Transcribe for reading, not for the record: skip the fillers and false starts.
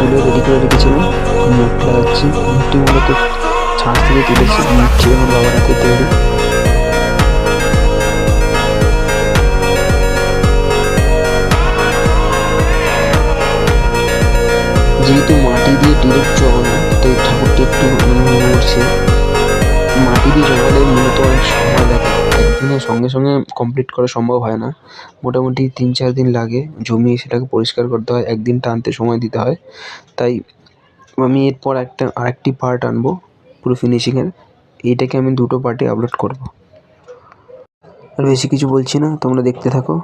তুলে রেডি করে রেখেছিলাম। মূর্তি লাগাচ্ছি। মূর্তি মূলত ছাদ থেকে তুলেছি। মূর্তি আমার বাবার হাতে তৈরি। যেহেতু মাটি দিয়ে ডিরেক্ট জমানো, তাই ঠাকুরটা একটু নড়ছে। মাটি দিয়ে জমালে মূলত অনেক সময় লাগে, একদিনে সঙ্গে সঙ্গে কমপ্লিট করা সম্ভব হয় না। মোটামুটি ৩-৪ দিন লাগে। জমিয়ে সেটাকে পরিষ্কার করতে হয়, একদিন টানতে সময় দিতে হয়। তাই আমি এরপর আরেকটি পার্ট আনবো পুরো ফিনিশিংয়ের। এইটাকে আমি 2টো পার্টে আপলোড করব। আর বেশি কিছু বলছি না, তোমরা দেখতে থাকো।